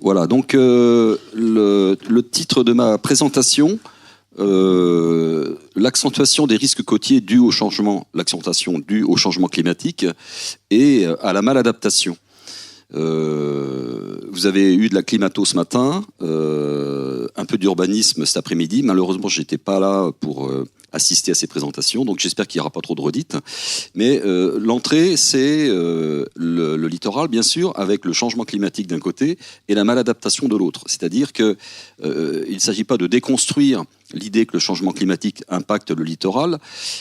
Voilà, donc le titre de ma présentation, l'accentuation des risques côtiers dus au changement, l'accentuation due au changement climatique et à la maladaptation. Vous avez eu de la climato ce matin, un peu d'urbanisme cet après-midi. Malheureusement, j'étais pas là pour assister à ces présentations, donc j'espère qu'il n'y aura pas trop de redites. Mais l'entrée, c'est le littoral, bien sûr, avec le changement climatique d'un côté et la maladaptation de l'autre. C'est-à-dire que il ne s'agit pas de déconstruire l'idée que le changement climatique impacte le littoral,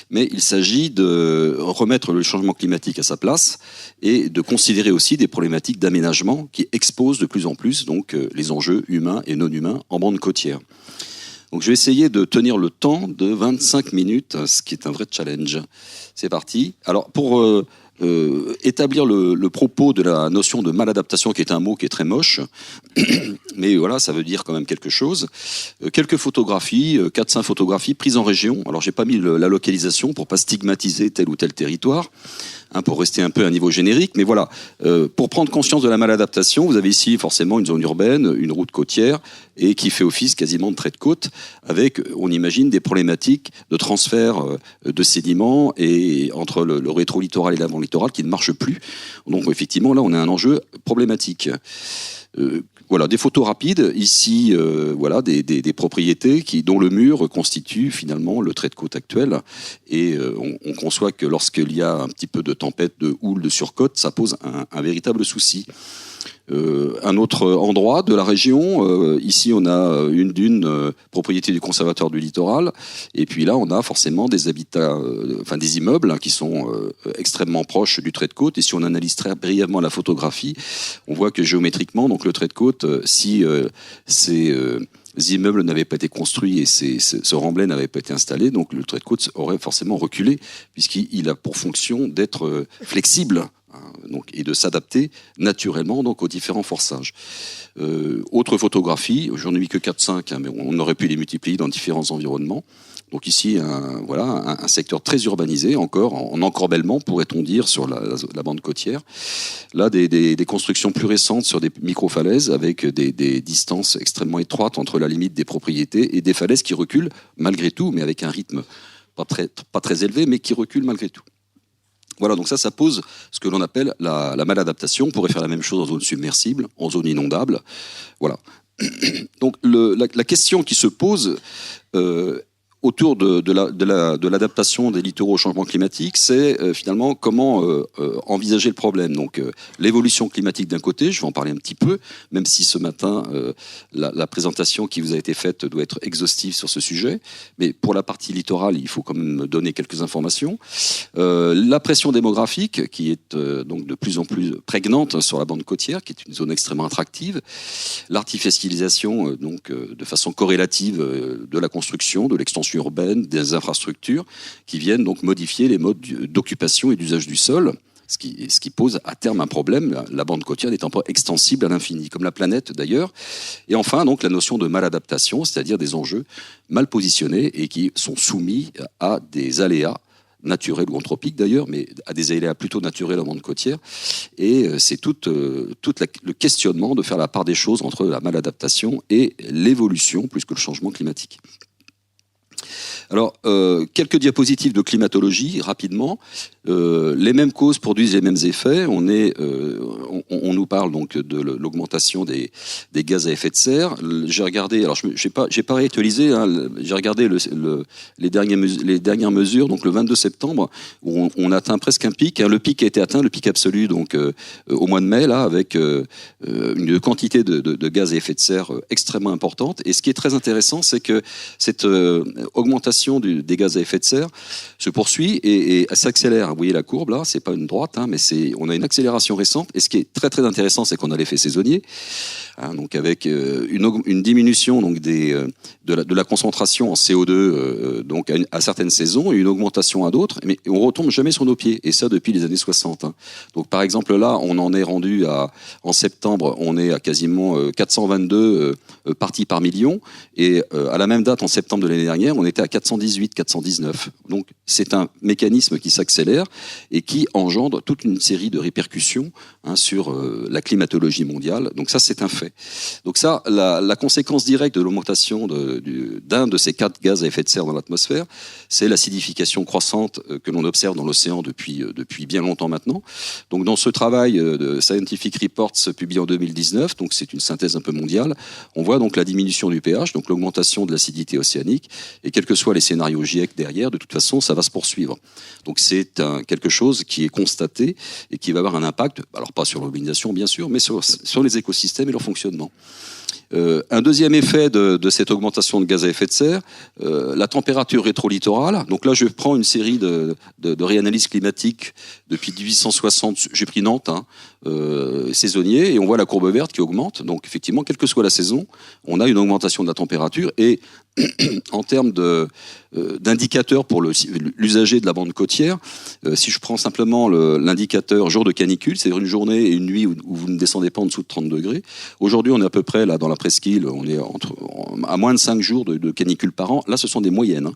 mais il s'agit de remettre le changement climatique à sa place et de considérer aussi des problématiques d'aménagement qui exposent de plus en plus donc les enjeux humains et non humains en bande côtière. Donc je vais essayer de tenir le temps de 25 minutes, ce qui est un vrai challenge. C'est parti. Alors pour établir le propos de la notion de maladaptation, qui est un mot qui est très moche, mais voilà, ça veut dire quand même quelque chose. Quelques photographies, 4-5 photographies prises en région. Alors j'ai pas mis la localisation pour pas stigmatiser tel ou tel territoire, pour rester un peu à un niveau générique, mais voilà, pour prendre conscience de la maladaptation, vous avez ici forcément une zone urbaine, une route côtière, et qui fait office quasiment de trait de côte, avec, on imagine, des problématiques de transfert de sédiments et entre le rétro-littoral et l'avant-littoral qui ne marchent plus. Donc effectivement, là, on a un enjeu problématique. Voilà, des photos rapides. Ici, voilà, des propriétés dont le mur constitue finalement le trait de côte actuel. Et on conçoit que lorsqu'il y a un petit peu de tempête, de houle, de surcote, ça pose un véritable souci. Un autre endroit de la région, ici on a une dune, propriété du conservateur du littoral, et puis là on a forcément des habitats, des immeubles qui sont extrêmement proches du trait de côte. Et si on analyse très brièvement la photographie, on voit que géométriquement, donc le trait de côte, si ces immeubles n'avaient pas été construits et ce remblai n'avait pas été installé, donc le trait de côte aurait forcément reculé, puisqu'il a pour fonction d'être flexible. Donc, et de s'adapter naturellement donc, aux différents forçages. Autre photographie, j'en ai mis que 4-5, mais on aurait pu les multiplier dans différents environnements. Donc ici, un secteur très urbanisé, encore en encorbellement, pourrait-on dire, sur la bande côtière. Là, des constructions plus récentes sur des micro-falaises, avec des distances extrêmement étroites entre la limite des propriétés et des falaises qui reculent malgré tout, mais avec un rythme pas très élevé, mais qui recule malgré tout. Voilà, donc ça pose ce que l'on appelle la maladaptation. On pourrait faire la même chose en zone submersible, en zone inondable. Voilà. Donc la question qui se pose autour de l'adaptation des littoraux au changement climatique, c'est finalement comment envisager le problème. Donc l'évolution climatique d'un côté, je vais en parler un petit peu, même si ce matin la présentation qui vous a été faite doit être exhaustive sur ce sujet, mais pour la partie littorale, il faut quand même donner quelques informations. La pression démographique qui est donc de plus en plus prégnante sur la bande côtière, qui est une zone extrêmement attractive. L'artificialisation donc de façon corrélative de la construction, de l'extension urbaine, des infrastructures qui viennent donc modifier les modes d'occupation et d'usage du sol, ce qui pose à terme un problème, la bande côtière n'étant pas extensible à l'infini, comme la planète d'ailleurs. Et enfin, donc, la notion de maladaptation, c'est-à-dire des enjeux mal positionnés et qui sont soumis à des aléas naturels ou anthropiques d'ailleurs, mais à des aléas plutôt naturels en bande côtière. Et c'est tout le questionnement de faire la part des choses entre la maladaptation et l'évolution, plus que le changement climatique. Alors, quelques diapositives de climatologie, rapidement. Les mêmes causes produisent les mêmes effets. On nous parle donc de l'augmentation des gaz à effet de serre. J'ai regardé, alors j'ai pas réactualisé, j'ai regardé les dernières mesures, donc le 22 septembre, où on atteint presque un pic. Le pic a été atteint, le pic absolu, donc au mois de mai, là, avec une quantité de gaz à effet de serre extrêmement importante. Et ce qui est très intéressant, c'est que cette augmentation des gaz à effet de serre se poursuit et s'accélère. Vous voyez la courbe là, c'est pas une droite, mais on a une accélération récente. Et ce qui est très très intéressant, c'est qu'on a l'effet saisonnier, donc avec une diminution donc de la concentration en CO2 donc à certaines saisons et une augmentation à d'autres, mais on retombe jamais sur nos pieds. Et ça depuis les années 60. Donc par exemple là, on en est rendu en septembre, on est à quasiment 422 parties par million, et à la même date en septembre de l'année dernière, on était à 418, 419. Donc c'est un mécanisme qui s'accélère et qui engendre toute une série de répercussions sur la climatologie mondiale. Donc ça, c'est un fait effet. Donc ça, la conséquence directe de l'augmentation d'un de ces 4 gaz à effet de serre dans l'atmosphère, c'est l'acidification croissante que l'on observe dans l'océan depuis bien longtemps maintenant. Donc dans ce travail de Scientific Reports publié en 2019, donc c'est une synthèse un peu mondiale, on voit donc la diminution du pH, donc l'augmentation de l'acidité océanique, et quels que soient les scénarios GIEC derrière, de toute façon, ça va se poursuivre. Donc c'est quelque chose qui est constaté et qui va avoir un impact, alors pas sur l'urbanisation bien sûr, mais sur les écosystèmes et leur fonctionnement. Un deuxième effet de cette augmentation de gaz à effet de serre, la température rétrolittorale. Donc là, je prends une série de réanalyses climatiques depuis 1860. J'ai pris Nantes, saisonnier, et on voit la courbe verte qui augmente. Donc effectivement, quelle que soit la saison, on a une augmentation de la température. Et en termes d'indicateurs pour l'usager de la bande côtière, si je prends simplement l'indicateur jour de canicule, c'est-à-dire une journée et une nuit où vous ne descendez pas en dessous de 30 degrés. Aujourd'hui, on est à peu près, là, dans la presqu'île, on est à moins de 5 jours de canicule par an. Là, ce sont des moyennes.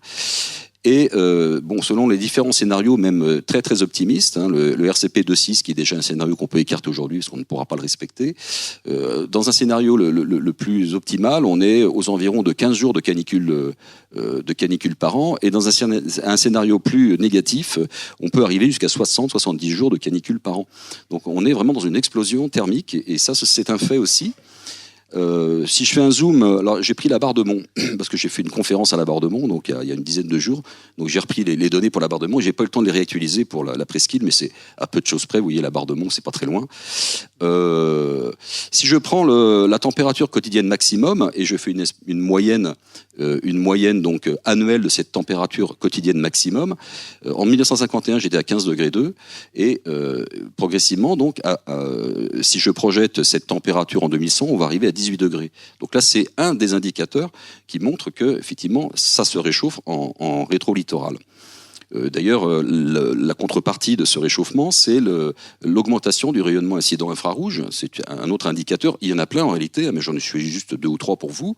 Et selon les différents scénarios, même très très optimistes, le RCP 2.6, qui est déjà un scénario qu'on peut écarter aujourd'hui parce qu'on ne pourra pas le respecter, dans un scénario le plus optimal, on est aux environs de 15 jours de canicule par an, et dans un scénario plus négatif, on peut arriver jusqu'à 60-70 jours de canicule par an. Donc on est vraiment dans une explosion thermique, et ça c'est un fait aussi. Si je fais un zoom, alors j'ai pris la Barre de Mont parce que j'ai fait une conférence à la Barre de Mont, donc il y a une dizaine de jours. Donc j'ai repris les données pour la Barre de Mont. J'ai pas eu le temps de les réactualiser pour la presqu'île, mais c'est à peu de choses près. Vous voyez, la Barre de Mont, c'est pas très loin. Si je prends la température quotidienne maximum et je fais une moyenne donc annuelle de cette température quotidienne maximum, en 1951 j'étais à 15 degrés 2, et progressivement donc si je projette cette température en 2100, on va arriver à 18 degrés. Donc là, c'est un des indicateurs qui montre que effectivement ça se réchauffe en rétro-littoral. D'ailleurs, la contrepartie de ce réchauffement, c'est l'augmentation du rayonnement incident infrarouge. C'est un autre indicateur. Il y en a plein en réalité, mais j'en ai choisi juste 2 ou 3 pour vous.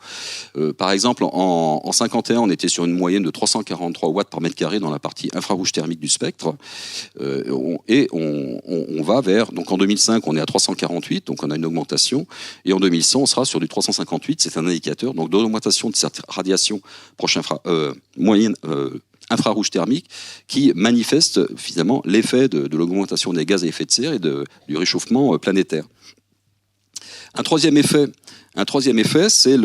Par exemple, en 51, on était sur une moyenne de 343 watts par mètre carré dans la partie infrarouge thermique du spectre. Et on va vers... Donc en 2005, on est à 348, donc on a une augmentation. Et en 2100, on sera sur du 358. C'est un indicateur donc d'augmentation de cette radiation proche moyenne... infrarouge thermique, qui manifeste finalement l'effet de l'augmentation des gaz à effet de serre et du réchauffement planétaire. Un troisième effet, c'est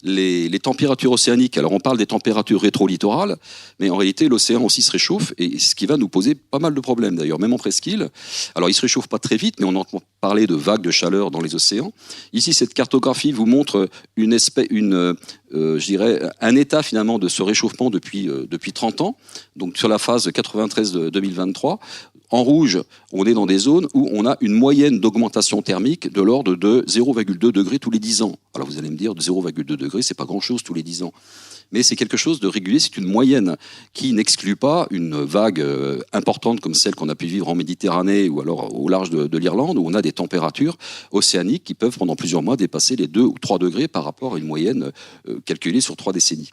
les températures océaniques. Alors on parle des températures rétro-littorales, mais en réalité l'océan aussi se réchauffe, et ce qui va nous poser pas mal de problèmes d'ailleurs, même en presqu'île. Alors il se réchauffe pas très vite, mais on entend parler de vagues de chaleur dans les océans. Ici, cette cartographie vous montre un état finalement de ce réchauffement depuis 30 ans, donc sur la phase 93-2023. En rouge, on est dans des zones où on a une moyenne d'augmentation thermique de l'ordre de 0,2 degrés tous les 10 ans. Alors vous allez me dire, de 0,2 degrés, c'est pas grand-chose tous les 10 ans. Mais c'est quelque chose de régulier, c'est une moyenne qui n'exclut pas une vague importante comme celle qu'on a pu vivre en Méditerranée ou alors au large de l'Irlande, où on a des températures océaniques qui peuvent pendant plusieurs mois dépasser les 2 ou 3 degrés par rapport à une moyenne calculée sur 3 décennies.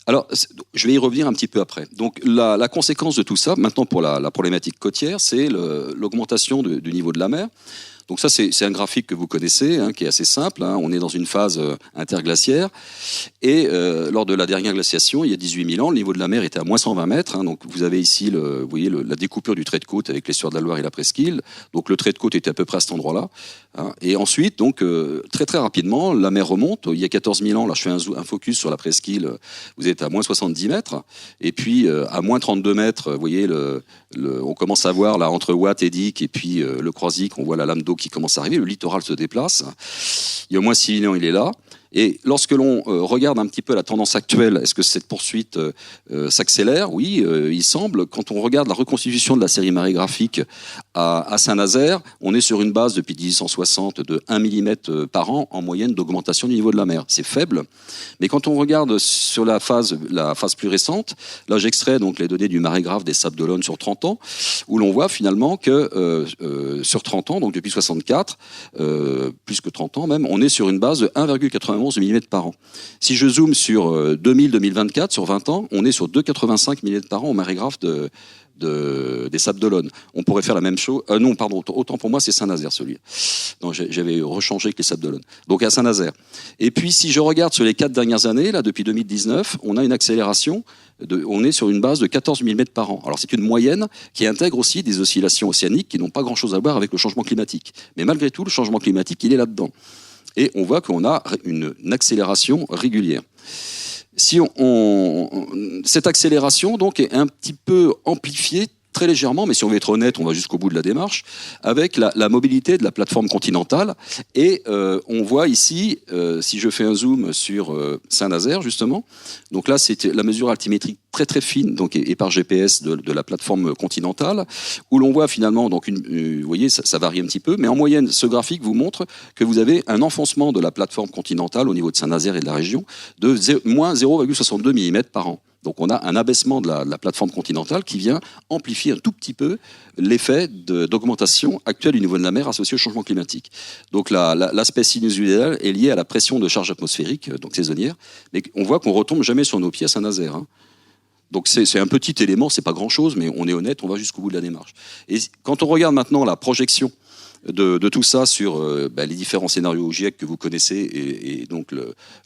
Alors, je vais y revenir un petit peu après. Donc, la conséquence de tout ça, maintenant pour la problématique côtière, c'est l'augmentation du niveau de la mer. Donc ça, c'est un graphique que vous connaissez, qui est assez simple. On est dans une phase interglaciaire. Et lors de la dernière glaciation, il y a 18 000 ans, le niveau de la mer était à moins 120 mètres. Donc vous avez ici, vous voyez la découpure du trait de côte avec l'estuaire de la Loire et la presqu'île. Donc le trait de côte était à peu près à cet endroit-là. Et ensuite, donc très très rapidement, la mer remonte. Il y a 14 000 ans, là je fais un focus sur la presqu'île, vous êtes à moins 70 mètres. Et puis à moins 32 mètres, vous voyez, on commence à voir là entre Watt et Dick et puis le Croisic, on voit la lame d'eau qui commence à arriver, le littoral se déplace. Il y a moins 6 000 ans, il est là. Et lorsque l'on regarde un petit peu la tendance actuelle, est-ce que cette poursuite s'accélère? Oui, il semble. Quand on regarde la reconstitution de la série marégraphique à Saint-Nazaire, on est sur une base depuis 1860 de 1 mm par an en moyenne d'augmentation du niveau de la mer. C'est faible. Mais quand on regarde sur la phase plus récente, là j'extrais donc les données du marégraphe des Sables d'Olonne sur 30 ans, où l'on voit finalement que sur 30 ans, donc depuis 64, plus que 30 ans même, on est sur une base de 1,81 291 mm par an. Si je zoome sur 2000-2024, sur 20 ans, on est sur 2,85 mm par an au marégraphe des Sables d'Olonne. On pourrait faire la même chose. Non, pardon, autant pour moi, c'est Saint-Nazaire, celui-là. Non, j'avais rechangé avec les Sables d'Olonne. Donc à Saint-Nazaire. Et puis, si je regarde sur les 4 dernières années, là, depuis 2019, on a une accélération. On est sur une base de 14 mm par an. Alors c'est une moyenne qui intègre aussi des oscillations océaniques qui n'ont pas grand-chose à voir avec le changement climatique. Mais malgré tout, le changement climatique, il est là-dedans. Et on voit qu'on a une accélération régulière. Si cette accélération donc est un petit peu amplifiée très légèrement, mais si on veut être honnête, on va jusqu'au bout de la démarche, avec la mobilité de la plateforme continentale. Et on voit ici, si je fais un zoom sur Saint-Nazaire, justement, donc là, c'est la mesure altimétrique très très fine, donc, et par GPS de la plateforme continentale, où l'on voit finalement, donc vous voyez, ça varie un petit peu, mais en moyenne, ce graphique vous montre que vous avez un enfoncement de la plateforme continentale au niveau de Saint-Nazaire et de la région de moins 0,62 mm par an. Donc on a un abaissement de la plateforme continentale qui vient amplifier un tout petit peu l'effet d'augmentation actuelle du niveau de la mer associé au changement climatique. Donc l'aspect sinusulaire est lié à la pression de charge atmosphérique, donc saisonnière, mais on voit qu'on retombe jamais sur nos pieds à Saint-Nazaire, hein. Donc c'est un petit élément, c'est pas grand-chose, mais on est honnête, on va jusqu'au bout de la démarche. Et quand on regarde maintenant la projection de tout ça sur les différents scénarios au GIEC que vous connaissez, et donc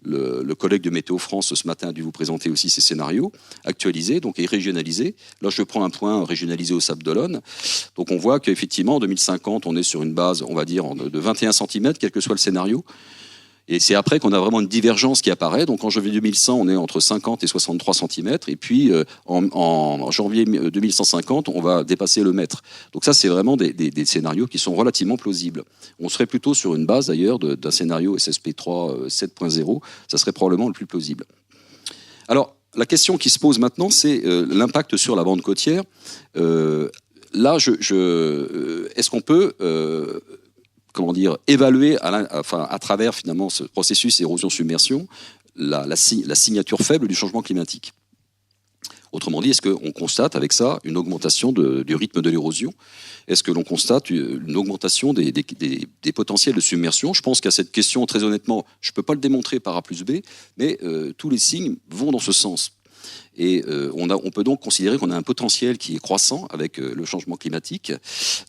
le collègue de Météo France ce matin a dû vous présenter aussi ces scénarios actualisés donc, et régionalisés. Là, je prends un point régionalisé au Sables d'Olonne. Donc on voit qu'effectivement, en 2050, on est sur une base, on va dire, de 21 cm, quel que soit le scénario. Et c'est après qu'on a vraiment une divergence qui apparaît. Donc en janvier 2100, on est entre 50 et 63 cm. Et puis en janvier 2150, on va dépasser le mètre. Donc ça, c'est vraiment des scénarios qui sont relativement plausibles. On serait plutôt sur une base d'ailleurs d'un scénario SSP3 7.0. Ça serait probablement le plus plausible. Alors, la question qui se pose maintenant, c'est l'impact sur la bande côtière. Là, est-ce qu'on peut... évaluer à travers finalement ce processus érosion-submersion la signature faible du changement climatique. Autrement dit, est-ce qu'on constate avec ça une augmentation du rythme de l'érosion? Est-ce que l'on constate une augmentation des potentiels de submersion? Je pense qu'à cette question, très honnêtement, je ne peux pas le démontrer par A plus B, mais tous les signes vont dans ce sens. Et on peut donc considérer qu'on a un potentiel qui est croissant avec le changement climatique,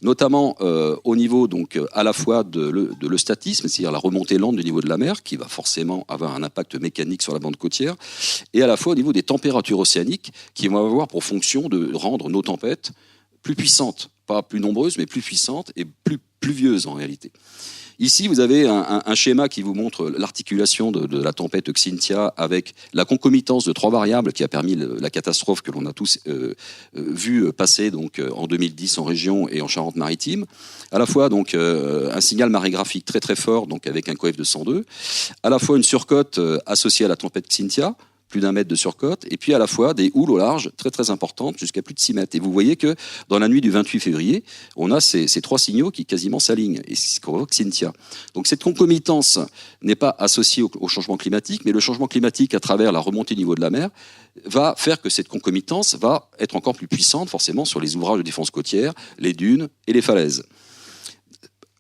notamment au niveau donc à la fois de l'eustatisme, c'est-à-dire la remontée lente du niveau de la mer, qui va forcément avoir un impact mécanique sur la bande côtière, et à la fois au niveau des températures océaniques, qui vont avoir pour fonction de rendre nos tempêtes plus puissantes, pas plus nombreuses, mais plus puissantes et plus pluvieuses en réalité. Ici, vous avez un schéma qui vous montre l'articulation de la tempête Xynthia avec la concomitance de 3 variables qui a permis la catastrophe que l'on a tous vu passer donc, en 2010 en région et en Charente-Maritime. À la fois donc, un signal marégraphique très très fort donc, avec un coef de 102, à la fois une surcote associée à la tempête Xynthia, plus d'1 mètre de surcote, et puis à la fois des houles au large très très importantes jusqu'à plus de 6 mètres. Et vous voyez que dans la nuit du 28 février, on a ces 3 signaux qui quasiment s'alignent, et c'est ce qu'on voit Xynthia. Donc cette concomitance n'est pas associée au changement climatique, mais le changement climatique à travers la remontée du niveau de la mer va faire que cette concomitance va être encore plus puissante forcément sur les ouvrages de défense côtière, les dunes et les falaises.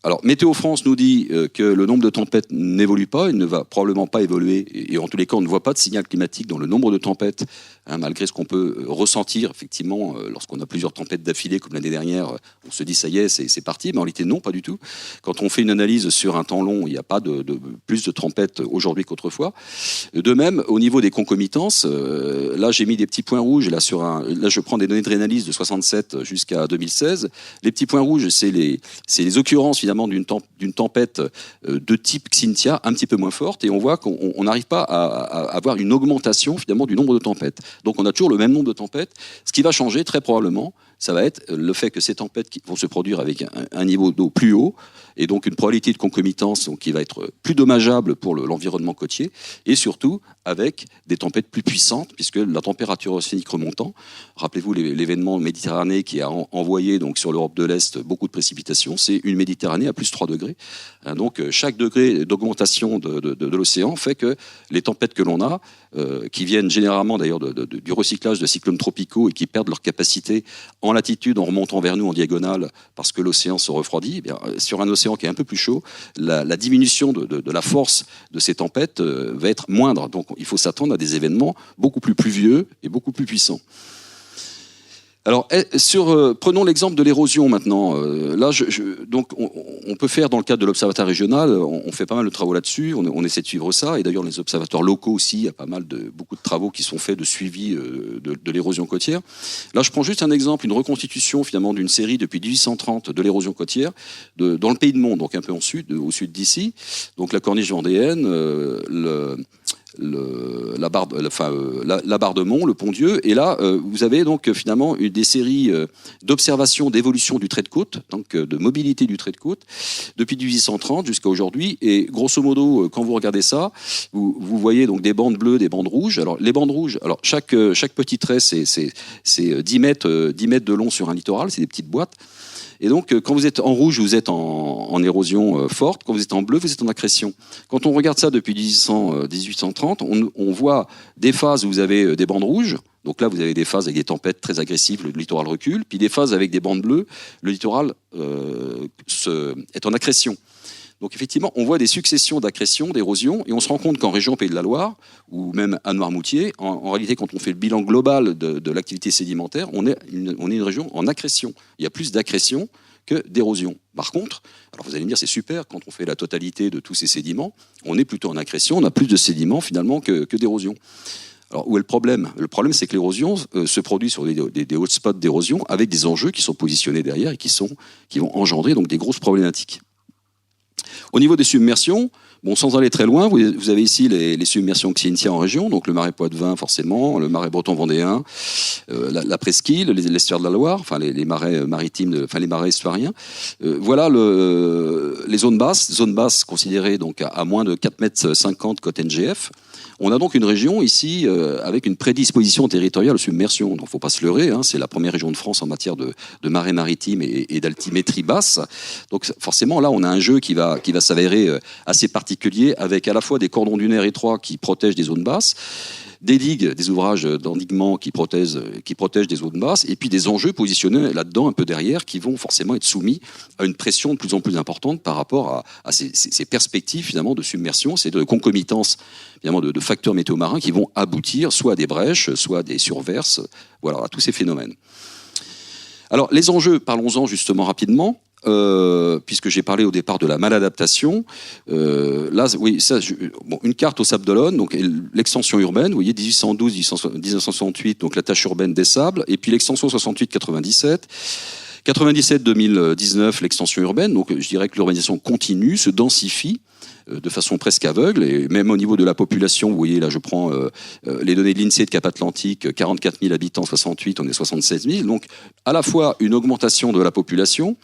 Alors, Météo France nous dit que le nombre de tempêtes n'évolue pas, il ne va probablement pas évoluer, et en tous les cas, on ne voit pas de signal climatique dans le nombre de tempêtes, hein, malgré ce qu'on peut ressentir, effectivement, lorsqu'on a plusieurs tempêtes d'affilée, comme l'année dernière, on se dit, ça y est, c'est parti, mais en réalité, non, pas du tout. Quand on fait une analyse sur un temps long, il n'y a pas de plus de tempêtes aujourd'hui qu'autrefois. De même, au niveau des concomitances, là, j'ai mis des petits points rouges, là, je prends des données de réanalyse de 67 jusqu'à 2016. Les petits points rouges, c'est les occurrences, finalement, d'une tempête de type Xynthia un petit peu moins forte, et on voit qu'on n'arrive pas à avoir une augmentation finalement du nombre de tempêtes. Donc on a toujours le même nombre de tempêtes. Ce qui va changer très probablement, ça va être le fait que ces tempêtes vont se produire avec un niveau d'eau plus haut, et donc une probabilité de concomitance donc, qui va être plus dommageable pour l'environnement côtier, et surtout avec des tempêtes plus puissantes, puisque la température océanique remontant, rappelez-vous l'événement Méditerranée qui a envoyé donc, sur l'Europe de l'Est beaucoup de précipitations, c'est une Méditerranée à plus 3 degrés. Donc chaque degré d'augmentation de l'océan fait que les tempêtes que l'on a, qui viennent généralement d'ailleurs du recyclage de cyclones tropicaux et qui perdent leur capacité en en latitude en remontant vers nous en diagonale parce que l'océan se refroidit. Eh bien, sur un océan qui est un peu plus chaud, la diminution de la force de ces tempêtes va être moindre. Donc il faut s'attendre à des événements beaucoup plus pluvieux et beaucoup plus puissants. Alors, prenons l'exemple de l'érosion maintenant. Là, donc, on peut faire dans le cadre de l'observatoire régional, on fait pas mal de travaux là-dessus, on essaie de suivre ça, et d'ailleurs les observatoires locaux aussi, il y a beaucoup de travaux qui sont faits de suivi de l'érosion côtière. Là, je prends juste un exemple, une reconstitution finalement d'une série depuis 1830 de l'érosion côtière dans le Pays de Monde, donc un peu au sud d'ici, donc la corniche vendéenne, la barre de Mont, le Pont-Dieu, et là vous avez donc finalement des séries d'observations d'évolution du trait de côte, donc de mobilité du trait de côte depuis 1830 jusqu'à aujourd'hui, et grosso modo quand vous regardez ça, vous voyez donc des bandes bleues, des bandes rouges. Alors les bandes rouges, alors chaque petit trait c'est 10 mètres de long sur un littoral, c'est des petites boîtes. Et donc, quand vous êtes en rouge, vous êtes en érosion forte. Quand vous êtes en bleu, vous êtes en accrétion. Quand on regarde ça depuis 1830, on voit des phases où vous avez des bandes rouges. Donc là, vous avez des phases avec des tempêtes très agressives, le littoral recule. Puis des phases avec des bandes bleues, le littoral est en accrétion. Donc effectivement, on voit des successions d'accrétions, d'érosions, et on se rend compte qu'en région Pays de la Loire, ou même à Noirmoutier, en réalité, quand on fait le bilan global de l'activité sédimentaire, on est une région en accrétion. Il y a plus d'accrétion que d'érosion. Par contre, alors vous allez me dire, c'est super, quand on fait la totalité de tous ces sédiments, on est plutôt en accrétion, on a plus de sédiments finalement que d'érosion. Alors, où est le problème ? Le problème, c'est que l'érosion se produit sur des hotspots d'érosion avec des enjeux qui sont positionnés derrière et qui vont engendrer donc des grosses problématiques. Au niveau des submersions, bon, sans aller très loin, vous avez ici les submersions Xynthia en région, donc le marais poitevin forcément, le marais breton vendéen, la presqu'île, l'estuaire de la Loire, enfin les marais maritimes, enfin les marais estuariens. Voilà les zones basses considérées donc à moins de 4,50 m côte NGF. On a donc une région ici avec une prédisposition territoriale aux submersions. Donc, il ne faut pas se leurrer, hein, c'est la première région de France en matière de marais maritimes et d'altimétrie basse. Donc, forcément, là, on a un jeu qui va s'avérer assez particulier, avec à la fois des cordons dunaires étroits qui protègent des zones basses, des digues, des ouvrages d'endiguement qui protègent des zones basses, et puis des enjeux positionnés là-dedans, un peu derrière, qui vont forcément être soumis à une pression de plus en plus importante par rapport à ces perspectives finalement de submersion, c'est de concomitance finalement de facteurs météo marins qui vont aboutir soit à des brèches, soit à des surverses, voilà, à tous ces phénomènes. Alors les enjeux, parlons-en justement rapidement. Puisque j'ai parlé au départ de la maladaptation, là, oui, une carte au Sable d'Olonne, donc l'extension urbaine, vous voyez 1812-1968, donc la tâche urbaine des sables, et puis l'extension 68-97. 97-2019, l'extension urbaine, donc je dirais que l'urbanisation continue, se densifie de façon presque aveugle, et même au niveau de la population, vous voyez là je prends les données de l'INSEE de Cap-Atlantique, 44 000 habitants, 68, on est 76 000, donc à la fois une augmentation de la population,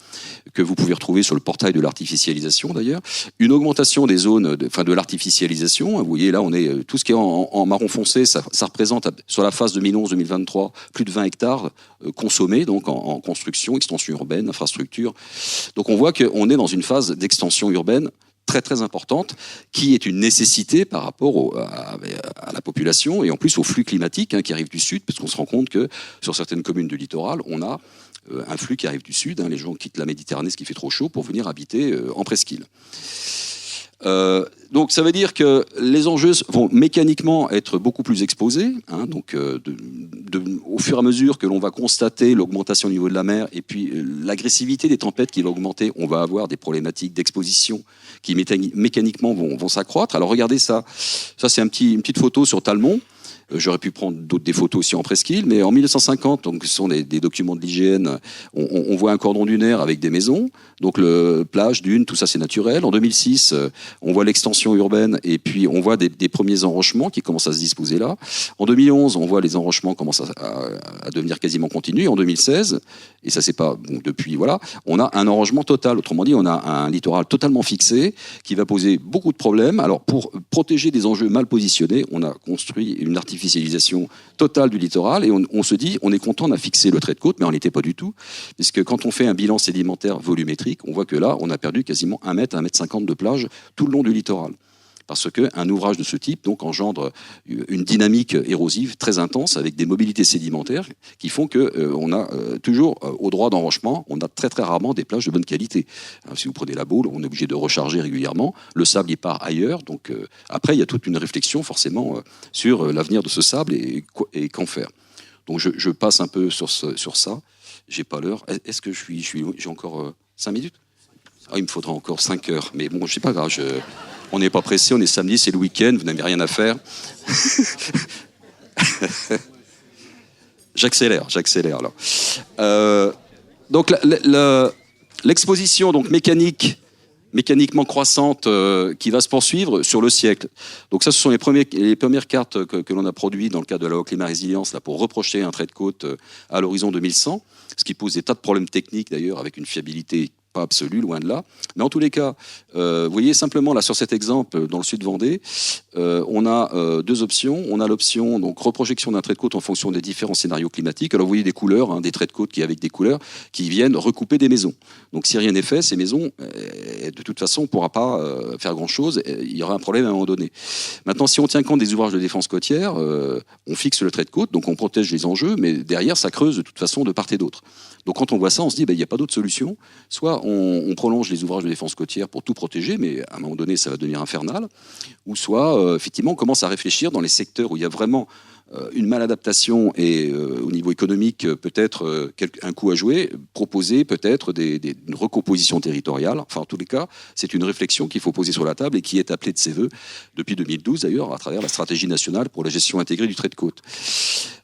que vous pouvez retrouver sur le portail de l'artificialisation d'ailleurs, une augmentation des zones, de l'artificialisation, vous voyez là on est, tout ce qui est en marron foncé, ça représente sur la phase 2011-2023 plus de 20 hectares consommés, donc en construction, extension urbaine, infrastructure, donc on voit qu'on est dans une phase d'extension urbaine très très importante, qui est une nécessité par rapport à la population et en plus au flux climatique qui arrive du sud, parce qu'on se rend compte que sur certaines communes du littoral, on a un flux qui arrive du sud, les gens quittent la Méditerranée, ce qui fait trop chaud, pour venir habiter en presqu'île. Donc ça veut dire que les enjeux vont mécaniquement être beaucoup plus exposés, donc au fur et à mesure que l'on va constater l'augmentation au niveau de la mer et puis l'agressivité des tempêtes qui va augmenter, on va avoir des problématiques d'exposition qui mécaniquement vont s'accroître. Alors regardez ça c'est une petite photo sur Talmont. J'aurais pu prendre des photos aussi en presqu'île, mais en 1950, donc ce sont des documents de l'IGN, on voit un cordon dunaire avec des maisons, donc plage, dunes, tout ça c'est naturel. En 2006, on voit l'extension urbaine et puis on voit des premiers enrochements qui commencent à se disposer là. En 2011, on voit les enrochements commencent à devenir quasiment continus. En 2016, et ça c'est pas donc depuis, voilà, on a un enrochement total. Autrement dit, on a un littoral totalement fixé qui va poser beaucoup de problèmes. Alors pour protéger des enjeux mal positionnés, on a construit une artificialisation totale du littoral et on se dit, on est content, on a fixé le trait de côte, mais on n'était pas du tout, puisque quand on fait un bilan sédimentaire volumétrique, on voit que là, on a perdu quasiment 1 mètre, 1,50 m de plage tout le long du littoral. parce qu'un ouvrage de ce type donc engendre une dynamique érosive très intense avec des mobilités sédimentaires qui font que on a toujours au droit d'enrochement, on a très très rarement des plages de bonne qualité. Si vous prenez la Baule, on est obligé de recharger régulièrement, le sable il part ailleurs, donc après il y a toute une réflexion forcément sur l'avenir de ce sable et qu'en faire. Donc je passe un peu sur ça. J'ai pas l'heure. Est-ce que j'ai encore 5 minutes? Ah, il me faudra encore 5 heures. Mais bon, c'est pas grave. On n'est pas pressé, on est samedi, c'est le week-end, vous n'avez rien à faire. J'accélère là. Donc l'exposition donc mécaniquement croissante qui va se poursuivre sur le siècle. Donc ça, ce sont les premières cartes que l'on a produites dans le cadre de la loi climat résilience là, pour reprocher un trait de côte à l'horizon 2100, ce qui pose des tas de problèmes techniques d'ailleurs avec une fiabilité pas absolue, loin de là. Mais en tous les cas, vous voyez simplement là sur cet exemple dans le sud Vendée, on a deux options. On a l'option donc reprojection d'un trait de côte en fonction des différents scénarios climatiques. Alors vous voyez des couleurs, des traits de côte qui avec des couleurs qui viennent recouper des maisons. Donc si rien n'est fait, ces maisons, de toute façon, on ne pourra pas faire grand-chose. Il y aura un problème à un moment donné. Maintenant, si on tient compte des ouvrages de défense côtière, on fixe le trait de côte, donc on protège les enjeux, mais derrière, ça creuse de toute façon de part et d'autre. Donc quand on voit ça, on se dit, il n'y a pas d'autre solution. Soit on prolonge les ouvrages de défense côtière pour tout protéger, mais à un moment donné, ça va devenir infernal. Ou soit, effectivement, on commence à réfléchir dans les secteurs où il y a vraiment une maladaptation et au niveau économique, peut-être un coup à jouer, proposer peut-être une recomposition territoriale. Enfin, en tous les cas, c'est une réflexion qu'il faut poser sur la table et qui est appelée de ses voeux depuis 2012, d'ailleurs, à travers la stratégie nationale pour la gestion intégrée du trait de côte.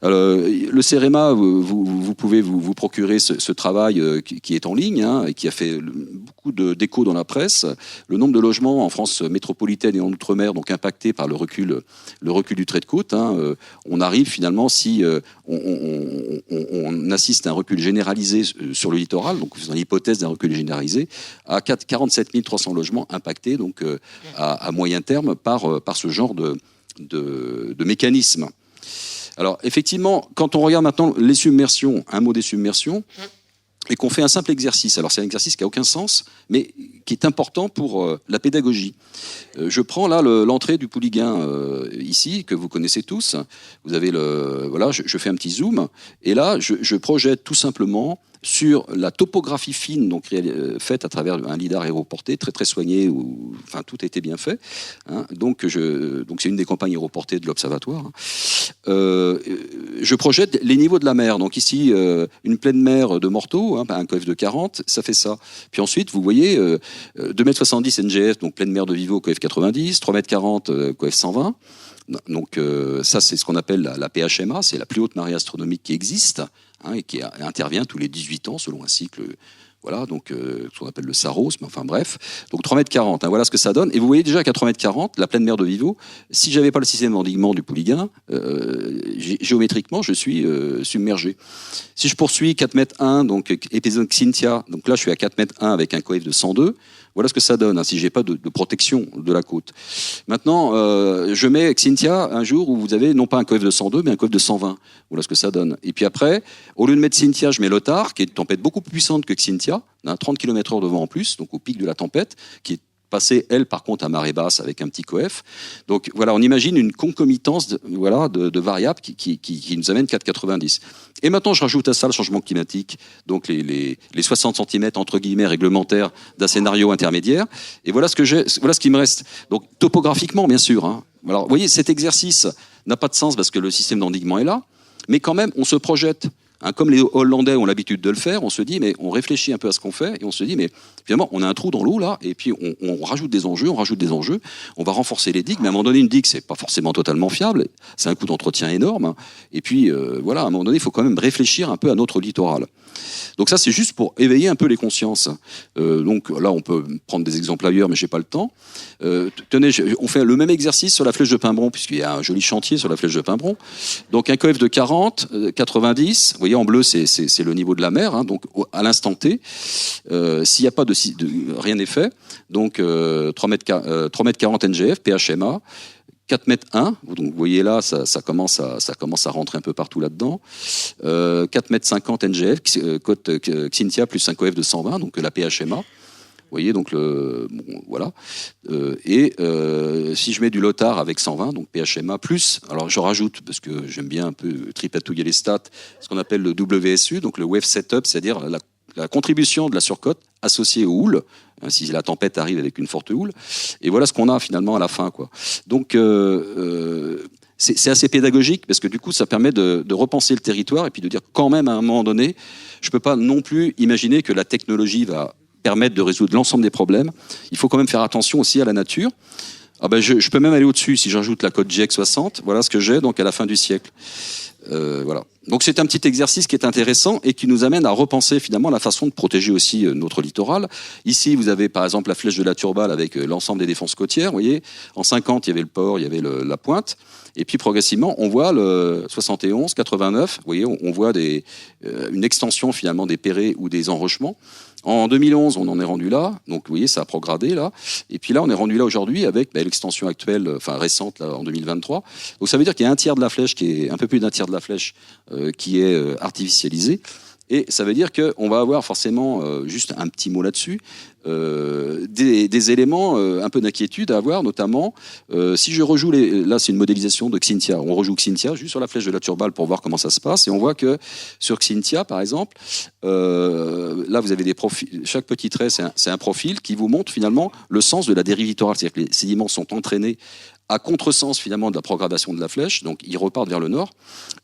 Alors, le CEREMA, vous pouvez vous procurer ce travail qui est en ligne et qui a fait beaucoup d'écho dans la presse. Le nombre de logements en France métropolitaine et en Outre-mer, donc impactés par le recul du trait de côte, on arrive finalement, si on assiste à un recul généralisé sur le littoral, donc faisant l'hypothèse d'un recul généralisé, à 47 300 logements impactés donc, à moyen terme par ce genre de mécanisme. Alors effectivement, quand on regarde maintenant les submersions, un mot des submersions, et qu'on fait un simple exercice. Alors c'est un exercice qui n'a aucun sens, mais qui est important pour la pédagogie. Je prends là l'entrée du Pouliguen ici, que vous connaissez tous. Vous avez voilà, je fais un petit zoom, et là je projette tout simplement sur la topographie fine donc faite à travers un lidar aéroporté très très soigné, où enfin tout a été bien fait. Donc c'est une des campagnes aéroportées de l'observatoire. Je projette les niveaux de la mer. Donc ici une pleine mer de Morteau, un coef de 40, ça fait ça. Puis ensuite vous voyez 2,70 m NGF, donc pleine mer de Vivo, coef 90, 3,40 m coef 120. Donc ça c'est ce qu'on appelle la PHMA, c'est la plus haute marée astronomique qui existe, et qui intervient tous les 18 ans selon un cycle, voilà, donc ce qu'on appelle le Saros, mais enfin bref. Donc 3,40 m, voilà ce que ça donne. Et vous voyez déjà qu'à 3,40 m, la pleine mer de Vivo, si j'avais pas le système d'endiguement du Pouliguen, géométriquement je suis submergé. Si je poursuis 4,1 m, donc épisode Xynthia, donc là je suis à 4,1 m avec un coef de 102. Voilà ce que ça donne, si j'ai pas de protection de la côte. Maintenant, je mets Xynthia un jour où vous avez non pas un coef de 102, mais un coef de 120. Voilà ce que ça donne. Et puis après, au lieu de mettre Xynthia, je mets Lothar, qui est une tempête beaucoup plus puissante que Xynthia, 30 km/h de vent en plus, donc au pic de la tempête, qui est passée, elle, par contre, à marée basse avec un petit coef. Donc voilà, on imagine une concomitance de variables qui nous amène 4,90. Et maintenant, je rajoute à ça le changement climatique, donc les 60 cm, entre guillemets, réglementaires d'un scénario intermédiaire. Et voilà ce qui me reste. Donc topographiquement, bien sûr. Alors, vous voyez, cet exercice n'a pas de sens parce que le système d'endiguement est là, mais quand même, on se projette. Comme les Hollandais ont l'habitude de le faire, on se dit, mais on réfléchit un peu à ce qu'on fait, et on se dit, mais finalement, on a un trou dans l'eau, là, et puis on rajoute des enjeux, on va renforcer les digues, mais à un moment donné, une digue, c'est pas forcément totalement fiable, c'est un coût d'entretien énorme, et puis, voilà, à un moment donné, il faut quand même réfléchir un peu à notre littoral. Donc ça, c'est juste pour éveiller un peu les consciences. Donc là, on peut prendre des exemples ailleurs, mais j'ai pas le temps. Tenez, on fait le même exercice sur la flèche de Pimbron, puisqu'il y a un joli chantier sur la flèche de Pimbron. Donc un coef de 40, 90, vous voyez en bleu, c'est le niveau de la mer, donc à l'instant T. S'il n'y a pas rien n'est fait, donc 3,40 m NGF, PHMA, 4,1 m, donc vous voyez là, ça commence à rentrer un peu partout là-dedans. 4,50 m NGF, côte Xynthia plus un coef de 120, donc la PHMA. Vous voyez, donc bon, voilà. Si je mets du Lothar avec 120, donc PHMA plus, alors je rajoute, parce que j'aime bien un peu tripatouiller les stats, ce qu'on appelle le WSU, donc le Wave Setup, c'est-à-dire la contribution de la surcote associée au houle, si la tempête arrive avec une forte houle. Et voilà ce qu'on a finalement à la fin, quoi. Donc, c'est assez pédagogique parce que du coup, ça permet de repenser le territoire et puis de dire quand même à un moment donné, je ne peux pas non plus imaginer que la technologie va permettre de résoudre l'ensemble des problèmes. Il faut quand même faire attention aussi à la nature. Ah ben je peux même aller au-dessus si j'ajoute la cote GX60. Voilà ce que j'ai donc à la fin du siècle. Voilà. Donc c'est un petit exercice qui est intéressant et qui nous amène à repenser finalement la façon de protéger aussi notre littoral. Ici, vous avez par exemple la flèche de la Turballe avec l'ensemble des défenses côtières. Vous voyez, en 50, il y avait le port, il y avait la pointe. Et puis progressivement, on voit le 71, 89. Vous voyez, on voit une extension finalement des perrets ou des enrochements. En 2011, on en est rendu là. Donc, vous voyez, ça a progradé là. Et puis là, on est rendu là aujourd'hui avec l'extension actuelle, enfin récente là, en 2023. Donc, ça veut dire qu'il y a un tiers de la flèche un peu plus d'un tiers de la flèche qui est artificialisée. Et ça veut dire qu'on va avoir forcément, juste un petit mot là-dessus, des éléments un peu d'inquiétude à avoir, notamment si je rejoue là c'est une modélisation de Xynthia, on rejoue Xynthia juste sur la flèche de la Turballe pour voir comment ça se passe, et on voit que sur Xynthia par exemple, là vous avez des profils, chaque petit trait c'est un profil qui vous montre finalement le sens de la dérive littorale, c'est-à-dire que les sédiments sont entraînés à contresens finalement de la progradation de la flèche, donc ils repartent vers le nord,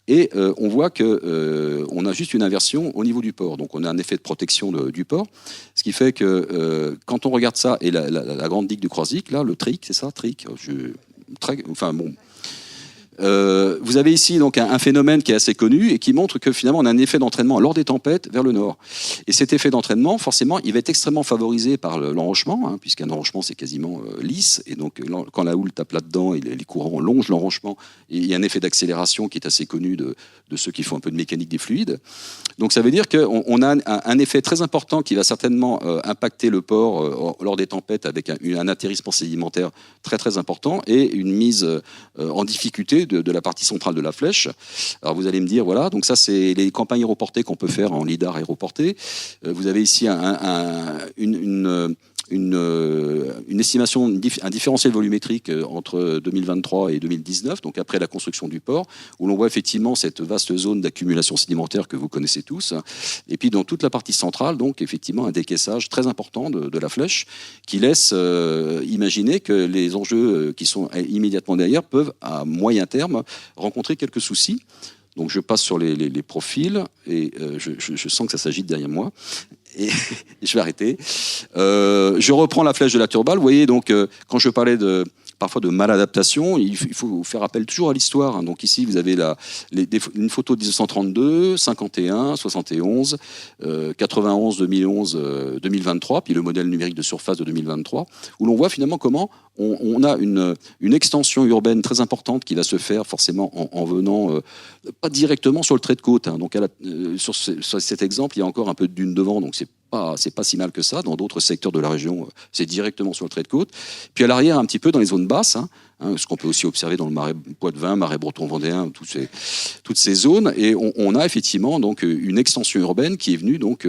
et on voit que on a juste une inversion au niveau du port, donc on a un effet de protection du port, ce qui fait que quand on regarde ça, et la grande digue du Croisic, là, le Tric, c'est ça, Tric, enfin bon. Vous avez ici donc un phénomène qui est assez connu et qui montre que finalement on a un effet d'entraînement lors des tempêtes vers le nord. Et cet effet d'entraînement, forcément, il va être extrêmement favorisé par l'enrochement, hein, puisqu'un enrochement c'est quasiment lisse. Et donc quand la houle tape là-dedans et les courants longent l'enrochement, il y a un effet d'accélération qui est assez connu de ceux qui font un peu de mécanique des fluides. Donc ça veut dire qu'on a un effet très important qui va certainement impacter le port lors des tempêtes avec un atterrissement sédimentaire très très important et une mise en difficulté de la partie centrale de la flèche. Alors vous allez me dire, voilà, donc ça c'est les campagnes aéroportées qu'on peut faire en lidar aéroporté. Vous avez ici une estimation, un différentiel volumétrique entre 2023 et 2019, donc après la construction du port, où l'on voit effectivement cette vaste zone d'accumulation sédimentaire que vous connaissez tous. Et puis dans toute la partie centrale, donc effectivement un décaissage très important de la flèche qui laisse imaginer que les enjeux qui sont immédiatement derrière peuvent à moyen terme rencontrer quelques soucis. Donc je passe sur les profils et je sens que ça s'agite derrière moi. Et je vais arrêter. Je reprends la flèche de la Turballe. Vous voyez, donc, quand je parlais parfois de maladaptation, il faut faire appel toujours à l'histoire. Hein. Donc ici, vous avez une photo de 1932, 51, 71, 91, 2011, 2023, puis le modèle numérique de surface de 2023, où l'on voit finalement comment on a une extension urbaine très importante qui va se faire forcément en venant, pas directement sur le trait de côte. Hein. Donc sur cet exemple, il y a encore un peu de dune devant, donc c'est pas si mal que ça. Dans d'autres secteurs de la région, c'est directement sur le trait de côte. Puis à l'arrière, un petit peu dans les zones basses, ce qu'on peut aussi observer dans le marais Poitevin, marais breton-vendéen, toutes ces zones. Et on a effectivement donc une extension urbaine qui est venue donc